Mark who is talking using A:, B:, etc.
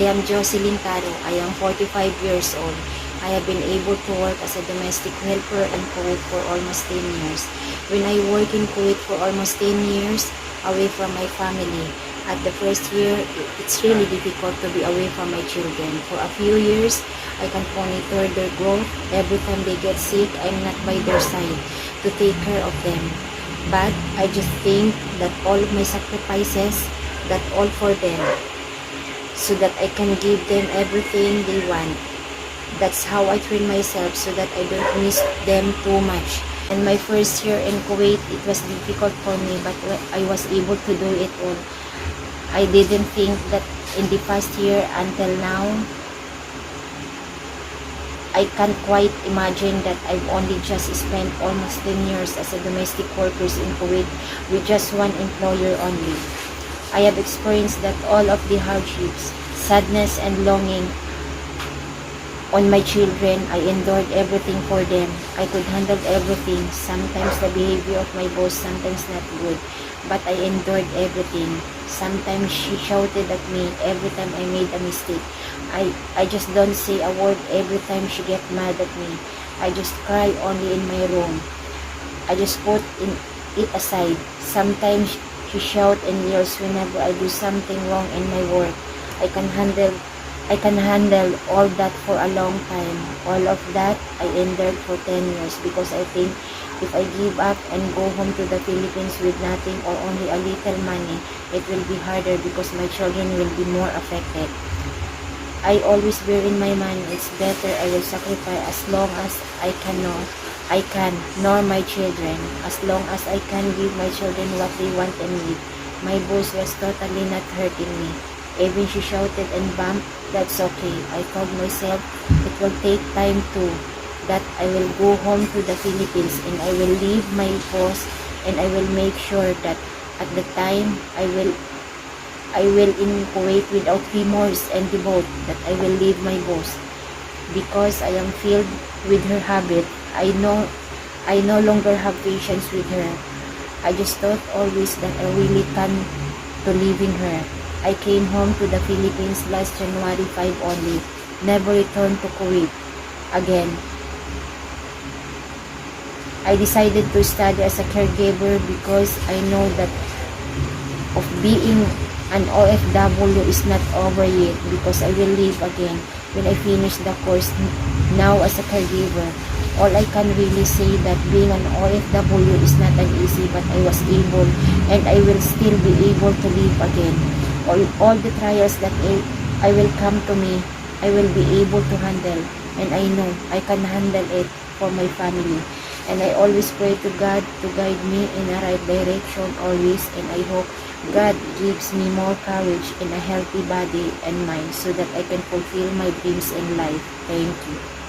A: I am Jocelyn Caro. I am 45 years old. I have been able to work as a domestic helper in Kuwait for almost 10 years. When I work in Kuwait for almost 10 years, away from my family, at the first year, it's really difficult to be away from my children. For a few years, I can monitor their growth. Every time they get sick, I'm not by their side to take care of them. But I just think that all of my sacrifices, that all for them, so that I can give them everything they want. That's how I train myself so that I don't miss them too much. In my first year in Kuwait, it was difficult for me, but I was able to do it all. I didn't think that in the past year until now, I can't quite imagine that I've only just spent almost 10 years as a domestic worker in Kuwait with just one employer only. I have experienced that all of the hardships, sadness, and longing on my children. I endured everything for them. I could handle everything. Sometimes the behavior of my boss, sometimes not good. But I endured everything. Sometimes she shouted at me every time I made a mistake. I just don't say a word every time she get mad at me. I just cry only in my room. I just put it aside. Sometimes she shout and yells whenever I do something wrong in my work. I can handle all that for a long time. All of that I endured for 10 years because I think if I give up and go home to the Philippines with nothing or only a little money, it will be harder because my children will be more affected. I always bear in my mind, it's better I will sacrifice as long as I can, nor my children, as long as I can give my children what they want and need. My boss was totally not hurting me. Even she shouted and bumped, that's okay. I told myself it will take time too, that I will go home to the Philippines and I will leave my boss, and I will make sure that at the time I will in Kuwait without remorse and devote, that I will leave my boss because I am filled with her habit. I no longer have patience with her. I just thought always that I really can to leaving her. I came home to the Philippines last January 5 only. Never returned to Kuwait again. I decided to study as a caregiver because I know that of being an OFW is not over yet, because I will leave again when I finish the course now as a caregiver. All I can really say that being an OFW is not an easy, but I was able and I will still be able to live again. All the trials that I will come to me, I will be able to handle, and I know I can handle it for my family. And I always pray to God to guide me in the right direction always, and I hope God gives me more courage and a healthy body and mind so that I can fulfill my dreams in life. Thank you.